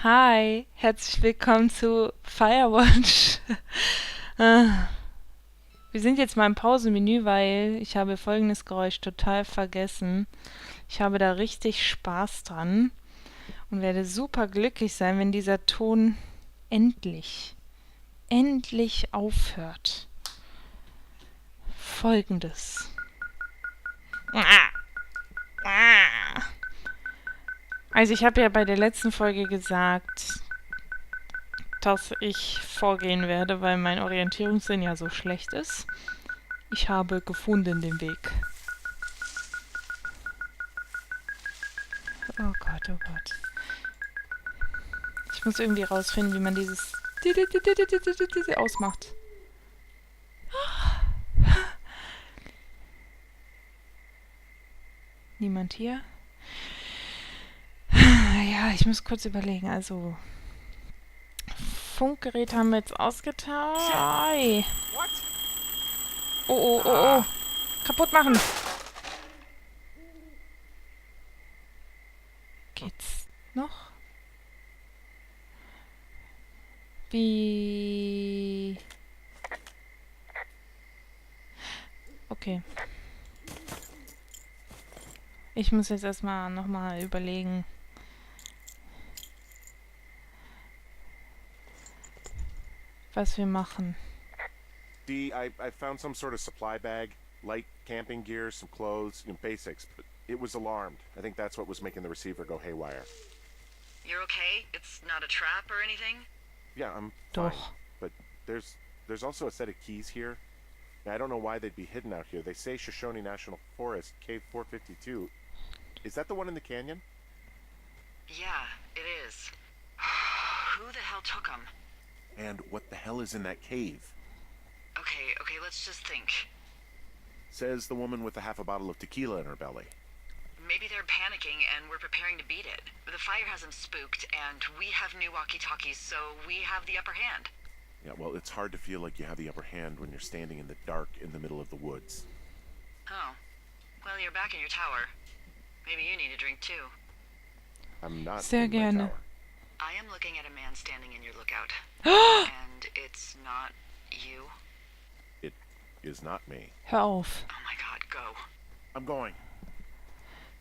Hi, herzlich willkommen zu Firewatch. Ah, Wir sind jetzt mal im Pausenmenü, weil ich habe folgendes Geräusch total vergessen. Ich habe da richtig Spaß dran und werde super glücklich sein, wenn dieser Ton endlich aufhört. Folgendes. Also ich habe ja bei der letzten Folge gesagt, dass ich vorgehen werde, weil mein Orientierungssinn ja so schlecht ist. Ich habe gefunden den Weg. Oh Gott, oh Gott. Ich muss irgendwie rausfinden, wie man dieses ausmacht. Niemand hier? Ja, ich muss kurz überlegen. Also, Funkgerät haben wir jetzt ausgetauscht. Ai. Oh, oh, oh, oh. Kaputt machen. Geht's noch? Wie... Okay. Ich muss jetzt erstmal nochmal überlegen. Was wir machen. I found some sort of supply bag, light camping gear, some clothes, basics, but it was alarmed. I think that's what was making the receiver go haywire. You're okay? It's not a trap or anything? Yeah, I'm fine. Doch. But there's also a set of keys here. I don't know why they'd be hidden out here. They say Shoshone National Forest, Cave 452. Is that the one in the canyon? Yeah, it is. Who the hell took them? And what the hell is in that cave? Okay, let's just think. Says the woman with a half a bottle of tequila in her belly. Maybe they're panicking and we're preparing to beat it. The fire has them spooked, and we have new walkie-talkies, so we have the upper hand. Yeah, well, it's hard to feel like you have the upper hand when you're standing in the dark in the middle of the woods. Oh. Well, you're back in your tower. Maybe you need a drink too. I'm not Sehr in my gerne. tower. I am looking at a man standing in your lookout. And it's not you. It is not me. Hör auf. Oh my god, go. I'm going.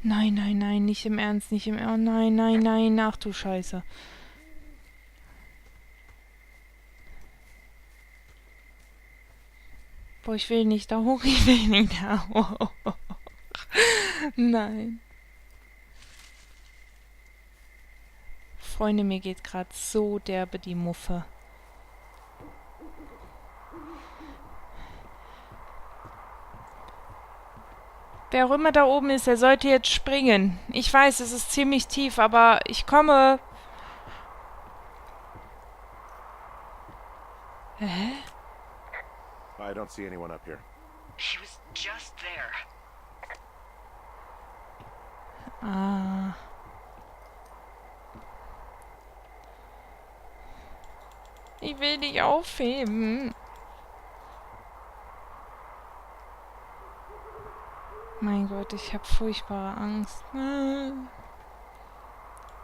Nein, nein, nein, nicht im Ernst, nicht im Ernst. Oh nein, nein, nein, ach du Scheiße. Boah, ich will nicht da hoch, ich will nicht da hoch. Nein. Freunde, mir geht gerade so derbe die Muffe. Wer auch immer da oben ist, der sollte jetzt springen. Ich weiß, es ist ziemlich tief, aber ich komme. Hä? I don't see anyone up here. He was just there. Ah. Ich will dich aufheben. Mein Gott, ich habe furchtbare Angst.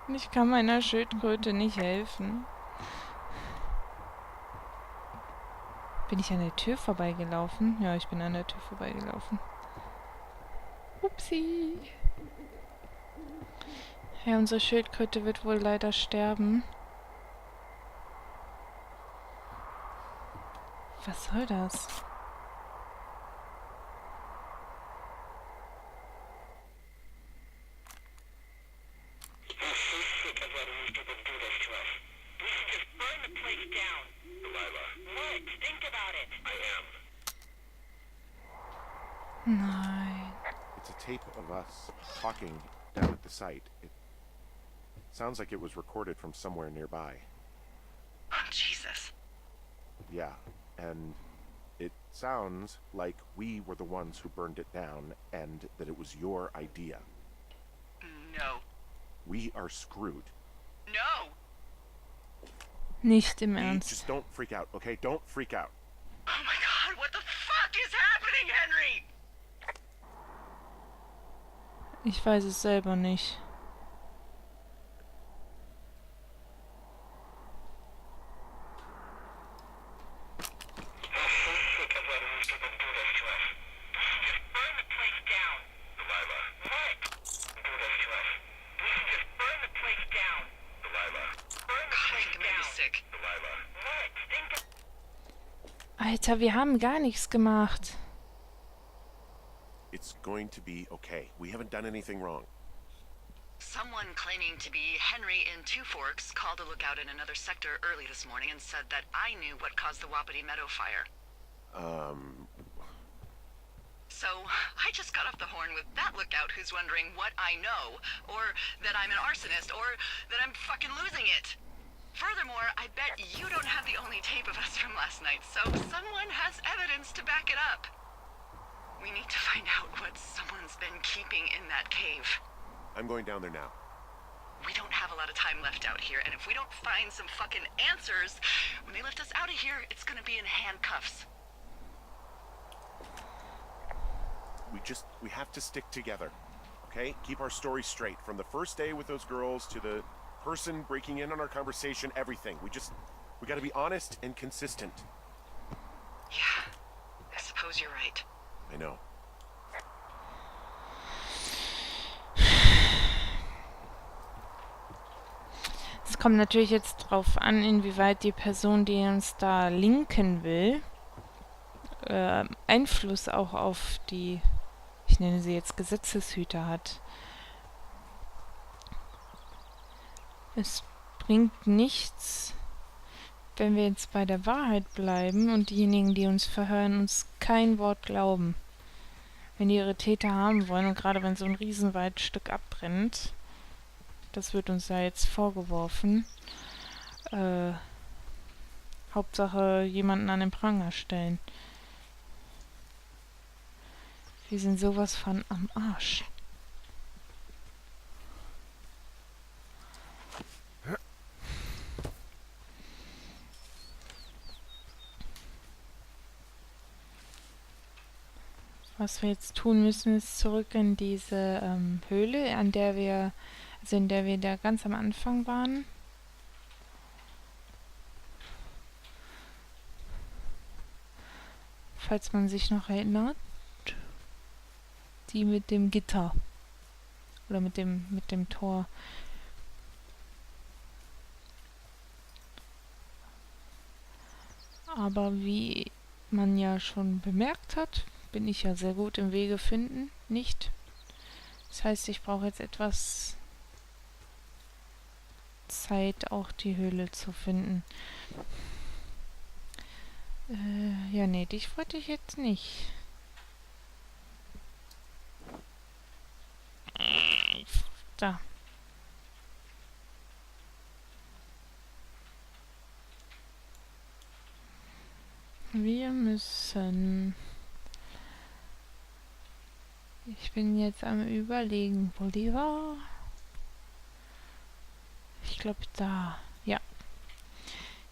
Ich kann meiner Schildkröte nicht helfen. Bin ich an der Tür vorbeigelaufen? Ja, ich bin an der Tür vorbeigelaufen. Upsi. Ja, unsere Schildkröte wird wohl leider sterben. Was soll das? Nein. It's a tape of us talking down at the site. It sounds like it was recorded from somewhere nearby. Oh, Jesus. Yeah, and it sounds like we were the ones who burned it down and that it was your idea. No. We are screwed. No! Nicht im Hey, Ernst. just don't freak out, okay? Don't freak out. Oh my god, what the fuck is happening, Henry? Ich weiß es selber nicht. Alter, wir haben gar nichts gemacht. It's going to be okay. We haven't done anything wrong. Someone claiming to be Henry in Two Forks called a lookout in another sector early this morning and said that I knew what caused the Wapiti Meadow fire. So, I just got off the horn with that lookout who's wondering what I know, or that I'm an arsonist, or that I'm fucking losing it. Furthermore, I bet you don't have the only tape of us from last night, so someone has evidence to back it up. We need to find out what someone's been keeping in that cave. I'm going down there now. We don't have a lot of time left out here, and if we don't find some fucking answers, when they lift us out of here, it's gonna be in handcuffs. We have to stick together, okay? Keep our story straight. From the first day with those girls to the person breaking in on our conversation, everything. We gotta be honest and consistent. Yeah, I suppose you're right. I know. Es kommt natürlich jetzt drauf an, inwieweit die Person, die uns da linken will, Einfluss auch auf die, ich nenne sie jetzt Gesetzeshüter hat. Es bringt nichts, wenn wir jetzt bei der Wahrheit bleiben und diejenigen, die uns verhören, uns kein Wort glauben. Wenn die ihre Täter haben wollen und gerade wenn so ein riesenweites Stück abbrennt, das wird uns ja jetzt vorgeworfen, Hauptsache jemanden an den Pranger stellen. Wir sind sowas von am Arsch. Was wir jetzt tun müssen, ist zurück in diese Höhle, in der wir da ganz am Anfang waren. Falls man sich noch erinnert. Die mit dem Gitter. Oder mit dem Tor. Aber wie man ja schon bemerkt hat, bin ich ja sehr gut im Wege finden, nicht? Das heißt, ich brauche jetzt etwas Zeit, auch die Höhle zu finden. Ja, nee, dich wollte ich jetzt nicht. Da. Wir müssen... Ich bin jetzt am Überlegen, wo die war. Ich glaube da. Ja.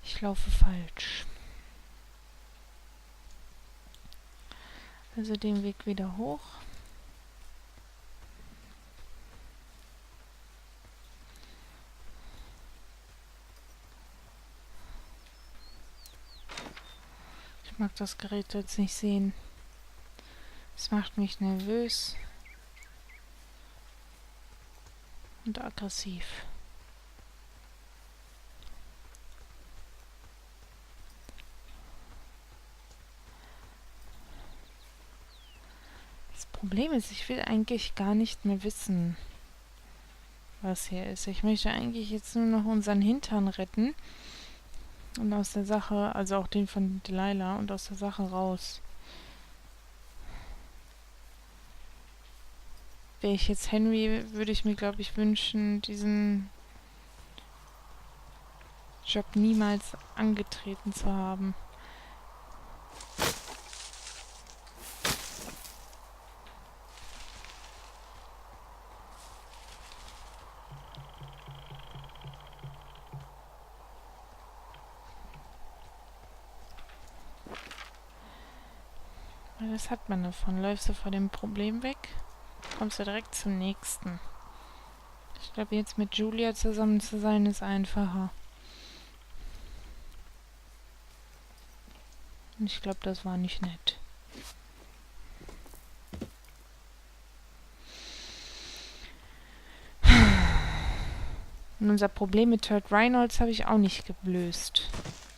Ich laufe falsch. Also den Weg wieder hoch. Ich mag das Gerät jetzt nicht sehen. Es macht mich nervös und aggressiv. Das Problem ist, ich will eigentlich gar nicht mehr wissen, was hier ist. Ich möchte eigentlich jetzt nur noch unseren Hintern retten und aus der Sache, also auch den von Delilah, und aus der Sache raus. Wäre ich jetzt Henry, würde ich mir, glaube ich, wünschen, diesen Job niemals angetreten zu haben. Was hat man davon? Läufst du vor dem Problem weg? Kommst du direkt zum nächsten. Ich glaube, jetzt mit Julia zusammen zu sein, ist einfacher. Und ich glaube, das war nicht nett. Und unser Problem mit Reynolds habe ich auch nicht gelöst.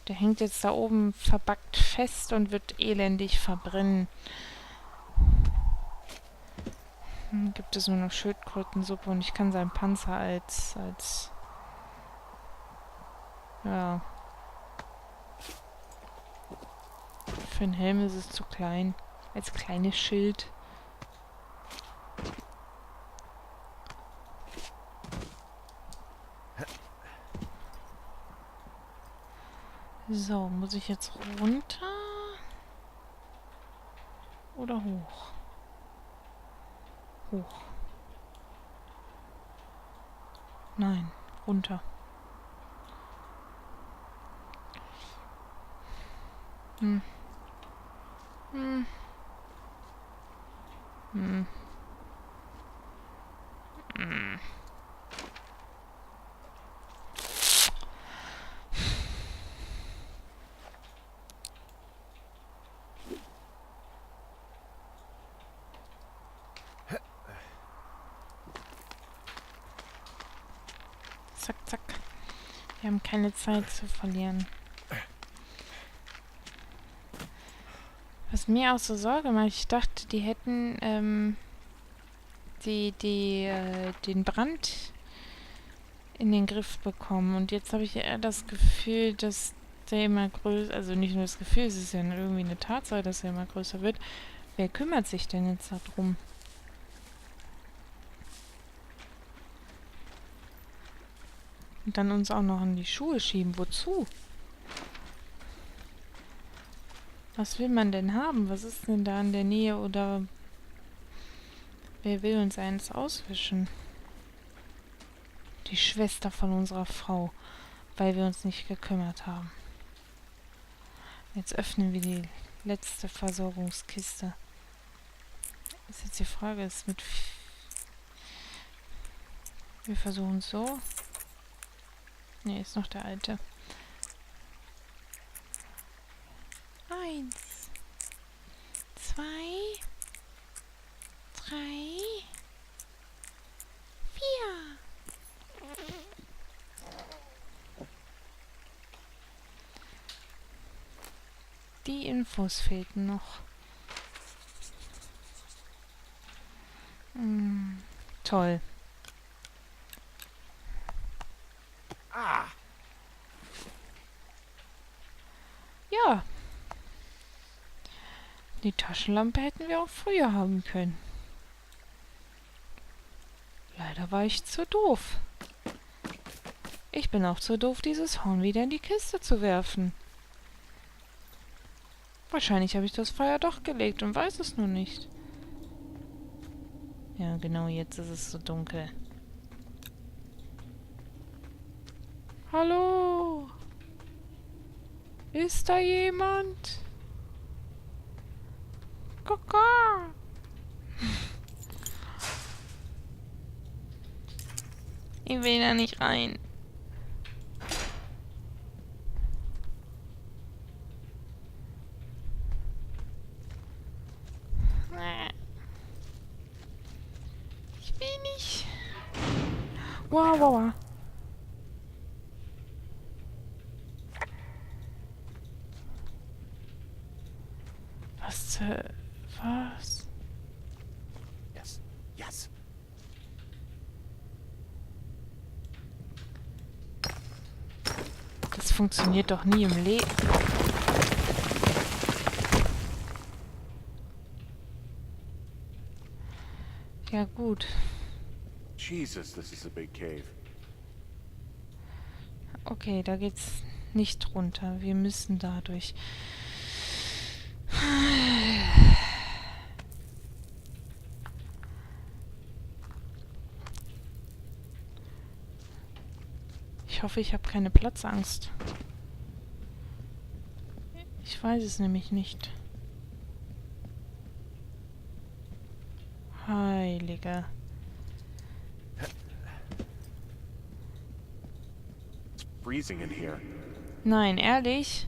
Der hängt jetzt da oben verbackt fest und wird elendig verbrennen. Gibt es nur noch Schildkrötensuppe und ich kann seinen Panzer als ja, für einen Helm ist es zu klein. Als kleines Schild. So, muss ich jetzt runter? Oder hoch? Hoch. Nein, runter. Hm. Hm. Hm. Hm. Zack, zack. Wir haben keine Zeit zu verlieren. Was mir auch so Sorge macht, ich dachte, die hätten den Brand in den Griff bekommen. Und jetzt habe ich eher das Gefühl, dass der immer größer, also nicht nur das Gefühl, es ist ja irgendwie eine Tatsache, dass er immer größer wird. Wer kümmert sich denn jetzt darum? Und dann uns auch noch in die Schuhe schieben. Wozu? Was will man denn haben? Was ist denn da in der Nähe? Oder wer will uns eins auswischen? Die Schwester von unserer Frau, weil wir uns nicht gekümmert haben. Jetzt öffnen wir die letzte Versorgungskiste. Ist jetzt die Frage, ist mit... Wir versuchen es so. Ne, ist noch der alte. 1, 2, 3, 4. Die Infos fehlten noch. Toll. Ah! Ja. Die Taschenlampe hätten wir auch früher haben können. Leider war ich zu doof. Ich bin auch zu doof, dieses Horn wieder in die Kiste zu werfen. Wahrscheinlich habe ich das Feuer doch gelegt und weiß es nur nicht. Ja, genau, jetzt ist es so dunkel. Hallo? Ist da jemand? Kaka! Ich will da nicht rein. Ich will nicht. Wow, wow, wow. Was? Yes. Yes. Das funktioniert doch nie im Leben. Ja gut. Jesus, this is a big cave. Okay, da geht's nicht runter. Wir müssen dadurch. Ich hoffe, ich habe keine Platzangst. Ich weiß es nämlich nicht. Heiliger. It's freezing in here. Nein, ehrlich?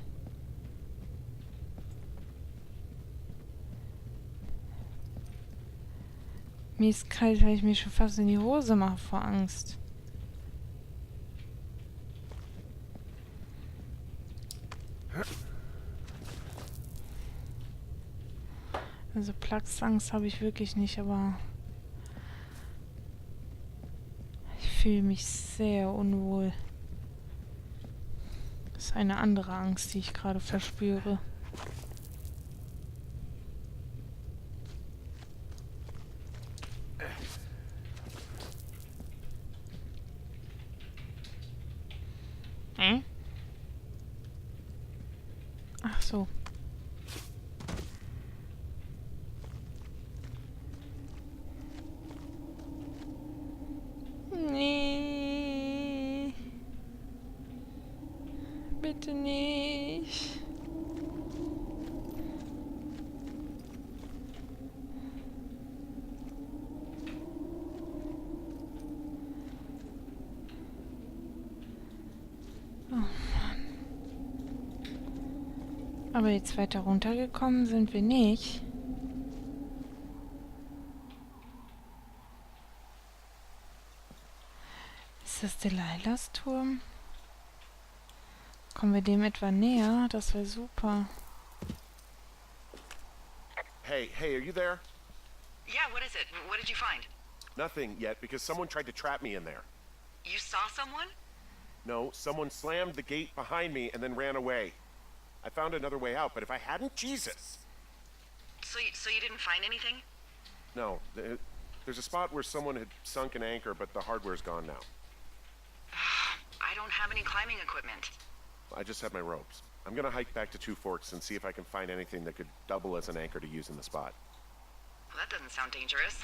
Mir ist kalt, weil ich mir schon fast in die Hose mache vor Angst. Also Platzangst habe ich wirklich nicht, aber ich fühle mich sehr unwohl. Das ist eine andere Angst, die ich gerade verspüre. Ach so. Nee. Bitte nicht. Oh Mann. Aber jetzt weiter runtergekommen sind wir nicht. Ist das Delilahs Turm? Kommen wir dem etwa näher? Das wäre super. Hey, are you there? Yeah, what is it? What did you find? Nothing yet, because someone tried to trap me in there. You saw someone? No, someone slammed the gate behind me and then ran away. I found another way out, but if I hadn't, Jesus! So you didn't find anything? No, there's a spot where someone had sunk an anchor, but the hardware's gone now. I don't have any climbing equipment. I just have my ropes. I'm gonna hike back to Two Forks and see if I can find anything that could double as an anchor to use in the spot. Well, that doesn't sound dangerous.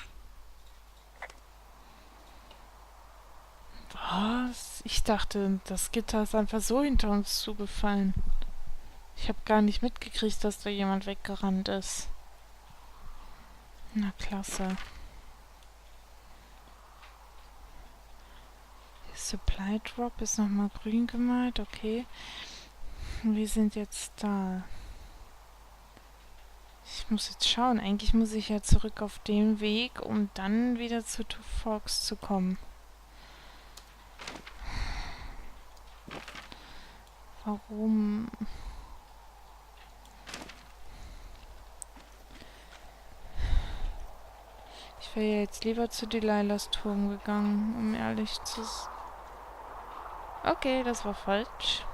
Was? Ich dachte, das Gitter ist einfach so hinter uns zugefallen. Ich habe gar nicht mitgekriegt, dass da jemand weggerannt ist. Na, klasse. Der Supply Drop ist nochmal grün gemalt, okay. Wir sind jetzt da. Ich muss jetzt schauen. Eigentlich muss ich ja zurück auf den Weg, um dann wieder zu Two Forks zu kommen. Warum? Ich wäre ja jetzt lieber zu Delilahs Turm gegangen, um ehrlich zu sein. Okay, das war falsch.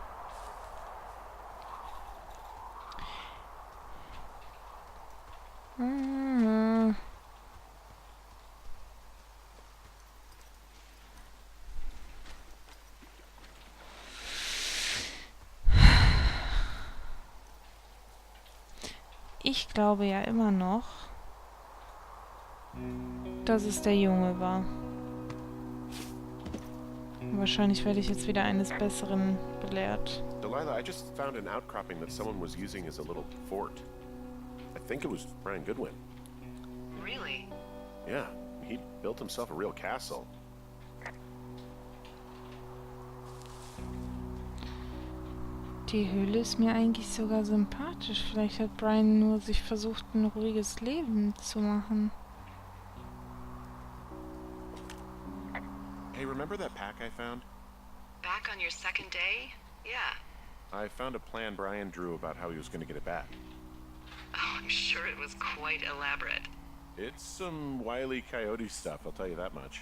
Ich glaube ja immer noch, dass es der Junge war. Wahrscheinlich werde ich jetzt wieder eines Besseren belehrt. Delilah, I just found an outcropping that someone was using as a little fort. I think it was Brian Goodwin. Really? Yeah, he built himself a real castle. Die Höhle ist mir eigentlich sogar sympathisch. Vielleicht hat Brian nur sich versucht, ein ruhiges Leben zu machen. Hey, remember that pack I found? Back on your second day? Yeah. I found a plan Brian drew about how he was going to get it back. Oh, I'm sure it was quite elaborate. It's some Wile E. Coyote stuff, I'll tell you that much.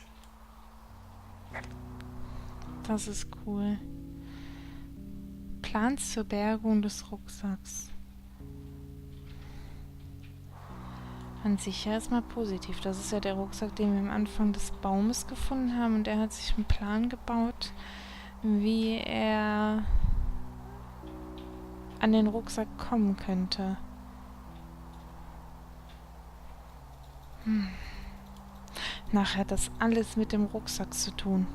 Das ist cool. Plans zur Bergung des Rucksacks. An sich ja erstmal positiv. Das ist ja der Rucksack, den wir am Anfang des Baumes gefunden haben. Und er hat sich einen Plan gebaut, wie er an den Rucksack kommen könnte. Nachher hat das alles mit dem Rucksack zu tun.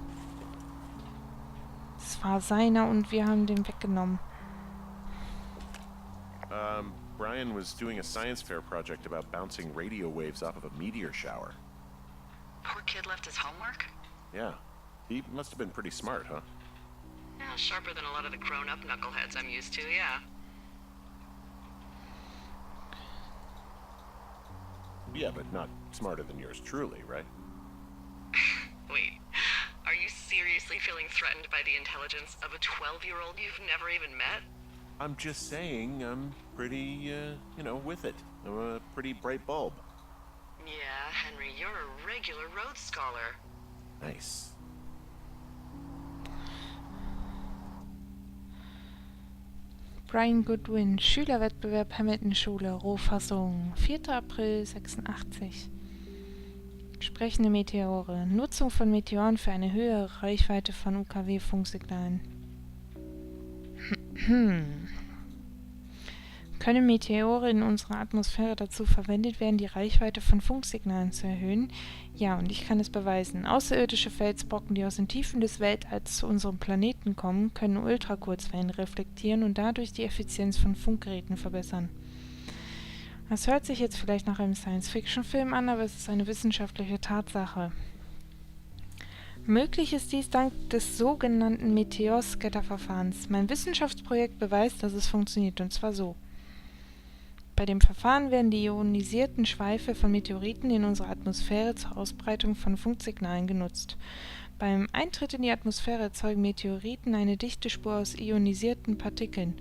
Es war seiner und wir haben den weggenommen. Brian was doing a science fair project about bouncing radio waves off of a meteor shower. Poor kid left his homework? Yeah, he must have been pretty smart, huh? Yeah, sharper than a lot of the grown-up knuckleheads I'm used to, yeah. Yeah, but not smarter than yours truly, right? Wait, are you seriously feeling threatened by the intelligence of a 12-year-old you've never even met? I'm just saying I'm pretty, with it. I'm a pretty bright bulb. Yeah, Henry, you're a regular Rhodes Scholar. Nice. Brian Goodwin, Schülerwettbewerb Hamilton-Schule, Rohfassung, 4. April 86. Sprechende Meteore, Nutzung von Meteoren für eine höhere Reichweite von UKW-Funksignalen. Können Meteore in unserer Atmosphäre dazu verwendet werden, die Reichweite von Funksignalen zu erhöhen? Ja, und ich kann es beweisen. Außerirdische Felsbrocken, die aus den Tiefen des Weltalls zu unserem Planeten kommen, können Ultrakurzwellen reflektieren und dadurch die Effizienz von Funkgeräten verbessern. Das hört sich jetzt vielleicht nach einem Science-Fiction-Film an, aber es ist eine wissenschaftliche Tatsache. Möglich ist dies dank des sogenannten Meteor-Scatter-Verfahrens. Mein Wissenschaftsprojekt beweist, dass es funktioniert, und zwar so. Bei dem Verfahren werden die ionisierten Schweife von Meteoriten in unsere Atmosphäre zur Ausbreitung von Funksignalen genutzt. Beim Eintritt in die Atmosphäre erzeugen Meteoriten eine dichte Spur aus ionisierten Partikeln,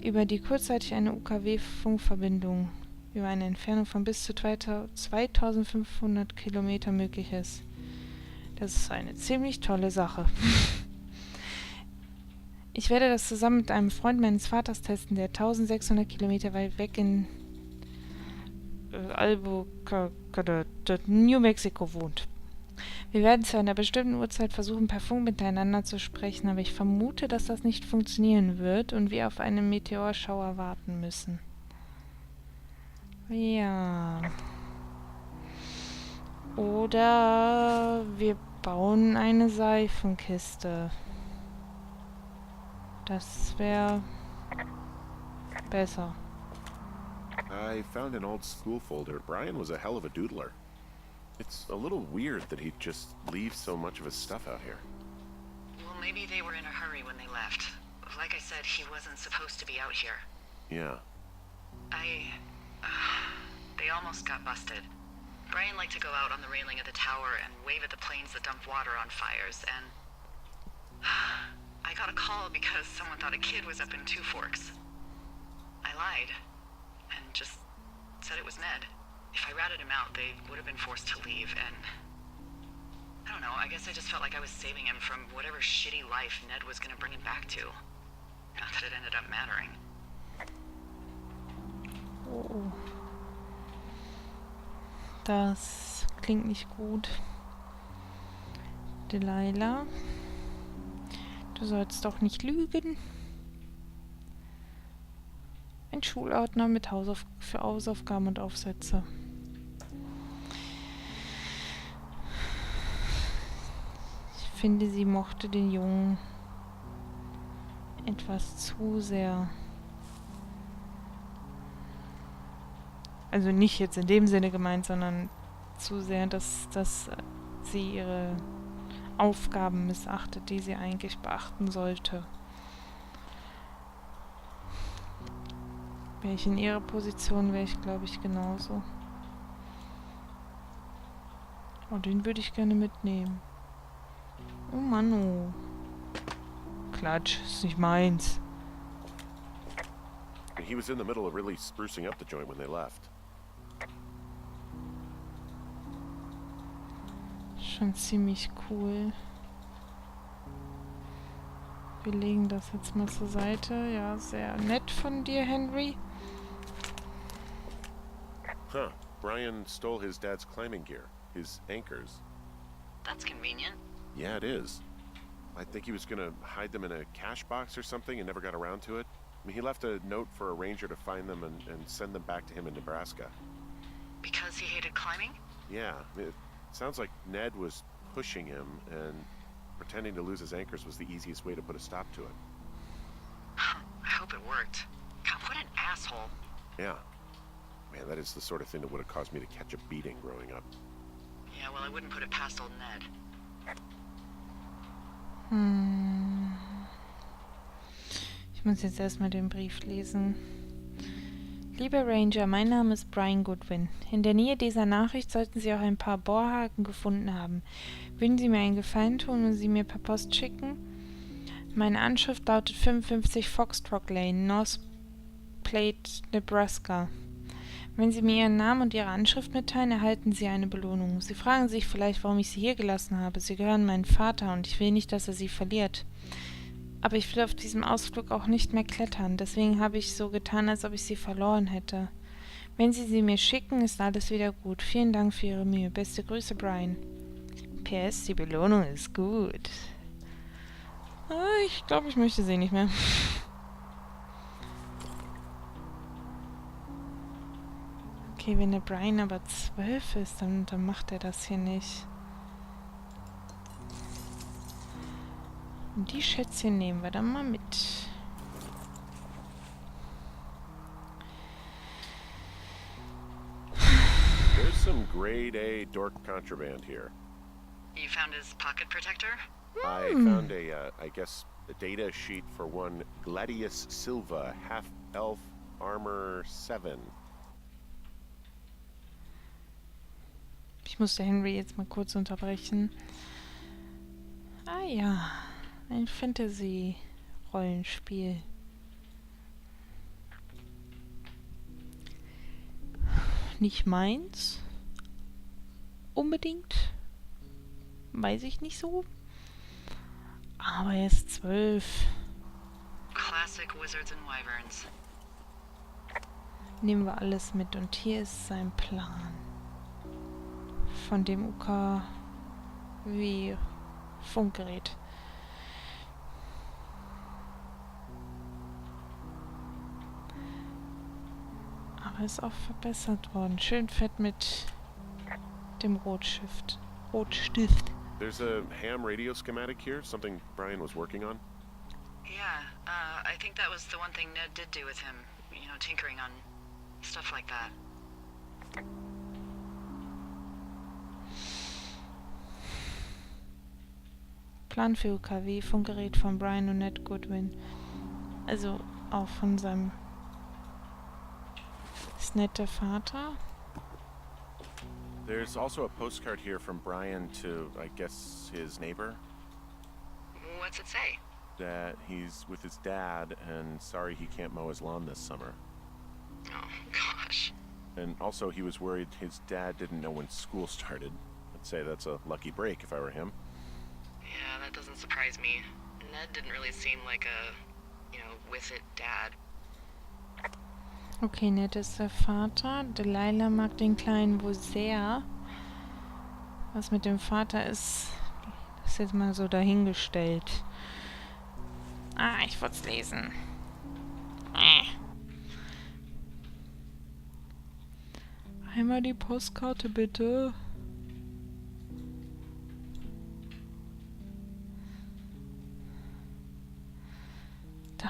über die kurzzeitig eine UKW-Funkverbindung über eine Entfernung von bis zu 2500 Kilometer möglich ist. Das ist eine ziemlich tolle Sache. Ich werde das zusammen mit einem Freund meines Vaters testen, der 1600 Kilometer weit weg in Albuquerque, New Mexico wohnt. Wir werden zu einer bestimmten Uhrzeit versuchen, per Funk miteinander zu sprechen, aber ich vermute, dass das nicht funktionieren wird und wir auf einen Meteorschauer warten müssen. Ja. Oder wir bauen eine Seifenkiste. Das wäre besser. I found an old school folder. Brian was a hell of a doodler. It's a little weird that he'd just leave so much of his stuff out here. Well, maybe they were in a hurry when they left. Like I said, he wasn't supposed to be out here. Yeah. They almost got busted. Brian liked to go out on the railing of the tower and wave at the planes that dumped water on fires, and I got a call because someone thought a kid was up in Two Forks. I lied and just said it was Ned. If I ratted him out, they would have been forced to leave, and I don't know, I guess I just felt like I was saving him from whatever shitty life Ned was gonna bring him back to. Not that it ended up mattering. Oh. Das klingt nicht gut. Delilah, du sollst doch nicht lügen. Ein Schulordner mit für Hausaufgaben und Aufsätze. Ich finde, sie mochte den Jungen etwas zu sehr. Also nicht jetzt in dem Sinne gemeint, sondern zu sehr, dass sie ihre Aufgaben missachtet, die sie eigentlich beachten sollte. Wäre ich in ihrer Position, wäre ich, glaube ich, genauso. Oh, den würde ich gerne mitnehmen. Oh Mann, oh. Klatsch, ist nicht meins. He was in the middle of really sprucing up the joint when they left. Schon ziemlich cool. Wir legen das jetzt mal zur Seite. Ja, sehr nett von dir, Henry. Huh. Brian stole his dad's climbing gear. His anchors. That's convenient. Yeah, it is. I think he was gonna hide them in a cash box or something and never got around to it. I mean, he left a note for a ranger to find them and send them back to him in Nebraska. Because he hated climbing? Yeah, it sounds like Ned was pushing him, and pretending to lose his anchors was the easiest way to put a stop to it. I hope it worked. God, what an asshole. Yeah. Man, that is the sort of thing that would have caused me to catch a beating growing up. Yeah, well, I wouldn't put it past old Ned. Ich muss jetzt erstmal den Brief lesen. Lieber Ranger, mein Name ist Brian Goodwin. In der Nähe dieser Nachricht sollten Sie auch ein paar Bohrhaken gefunden haben. Würden Sie mir einen Gefallen tun und sie mir per Post schicken? Meine Anschrift lautet 55 Foxtrot Lane, North Platte, Nebraska. Wenn Sie mir Ihren Namen und Ihre Anschrift mitteilen, erhalten Sie eine Belohnung. Sie fragen sich vielleicht, warum ich Sie hier gelassen habe. Sie gehören meinem Vater und ich will nicht, dass er Sie verliert. Aber ich will auf diesem Ausflug auch nicht mehr klettern, deswegen habe ich so getan, als ob ich Sie verloren hätte. Wenn Sie sie mir schicken, ist alles wieder gut. Vielen Dank für Ihre Mühe. Beste Grüße, Brian. PS, die Belohnung ist gut. Ich glaube, ich möchte sie nicht mehr. Okay, wenn der Brian aber 12 ist, dann macht er das hier nicht. Und die Schätzchen nehmen wir dann mal mit. There's some grade A dork contraband here. You found his pocket protector? I found I guess, a data sheet for one Gladius Silva, half-elf, armor 7. Ich musste Henry jetzt mal kurz unterbrechen. Ah ja, ein Fantasie-Rollenspiel. Nicht meins. Unbedingt. Weiß ich nicht so. Aber er ist 12. Classic Wizards and Wyverns. Nehmen wir alles mit. Und hier ist sein Plan. Von dem UKW-Funkgerät. Aber ist auch verbessert worden. Schön fett mit dem Rotstift. There's a ham radio schematic here, something Brian was working on. Yeah, I think that was the one thing Ned did do with him. You know, tinkering on stuff like that. Plan für UKW, Funkgerät von Brian und Ned Goodwin. Also auch von seinem... Ist Ned der Vater? There's also a postcard here from Brian to, I guess, his neighbor. What's it say? That he's with his dad and sorry he can't mow his lawn this summer. Oh, gosh. And also he was worried his dad didn't know when school started. I'd say that's a lucky break if I were him. Yeah, that doesn't surprise me. Ned didn't really seem like a, with it dad. Okay, Ned ist der Vater. Delilah mag den Kleinen wohl sehr. Was mit dem Vater ist jetzt mal so dahingestellt. Ah, ich wollte es lesen. Einmal die Postkarte, bitte. Da.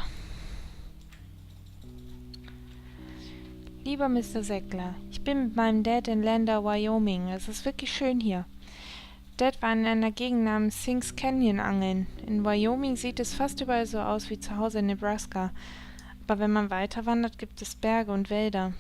Lieber Mr. Sackler, ich bin mit meinem Dad in Lander, Wyoming. Es ist wirklich schön hier. Dad war in einer Gegend namens Sinks Canyon angeln. In Wyoming sieht es fast überall so aus wie zu Hause in Nebraska. Aber wenn man weiter wandert, gibt es Berge und Wälder.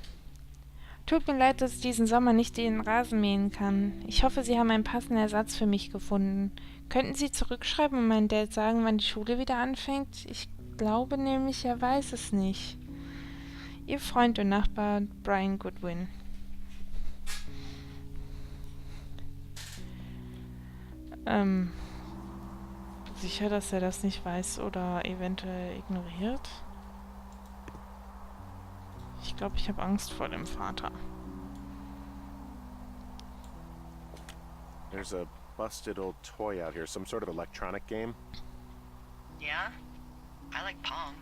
Tut mir leid, dass ich diesen Sommer nicht den Rasen mähen kann. Ich hoffe, Sie haben einen passenden Ersatz für mich gefunden. Könnten Sie zurückschreiben und meinem Dad sagen, wann die Schule wieder anfängt? Ich glaube nämlich, er weiß es nicht. Ihr Freund und Nachbar Brian Goodwin. Sicher, dass er das nicht weiß oder eventuell ignoriert? Ich glaube, ich habe Angst vor dem Vater. There's a busted old toy out here, some sort of electronic game. Yeah? I like Pong.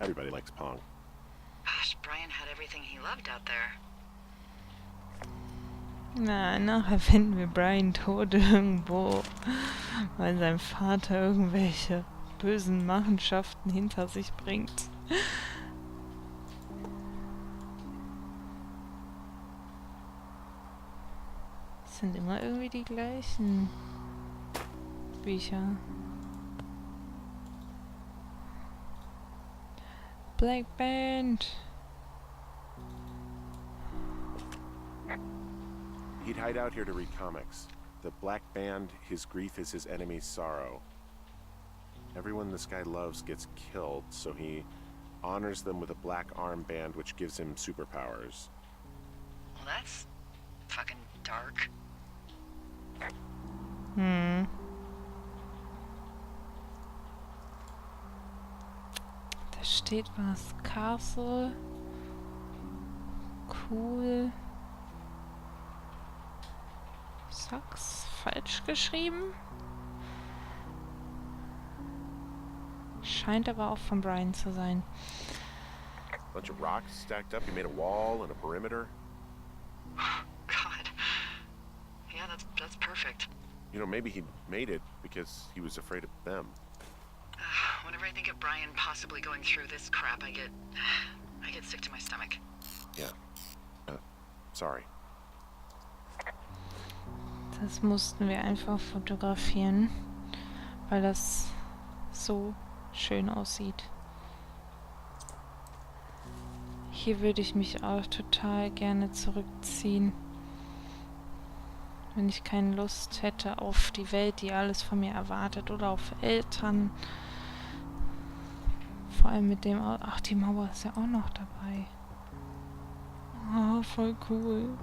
Everybody likes Pong. Gosh, Brian had everything he loved out there. Na, nachher finden wir Brian tot irgendwo, weil sein Vater irgendwelche bösen Machenschaften hinter sich bringt. Es sind immer irgendwie die gleichen Bücher. Black Band. He'd hide out here to read comics. The Black Band, his grief is his enemy's sorrow. Everyone this guy loves gets killed, so he honors them with a black armband which gives him superpowers. Well, that's fucking dark. Hm. Da steht was. Castle. Cool. Sucks. Falsch geschrieben. Scheint aber auch von Brian zu sein. Bunch of rocks stacked up. He made a wall and a perimeter. God. Yeah, that's perfect. You know, maybe he made it because he was afraid of them. Whenever I think of Brian possibly going through this crap, I get sick to my stomach. Yeah. Sorry. Das mussten wir einfach fotografieren, weil das so schön aussieht. Hier würde ich mich auch total gerne zurückziehen, wenn ich keine Lust hätte auf die Welt, die alles von mir erwartet, oder auf Eltern. Vor allem mit dem... Ach, die Mauer ist ja auch noch dabei. Oh, voll cool.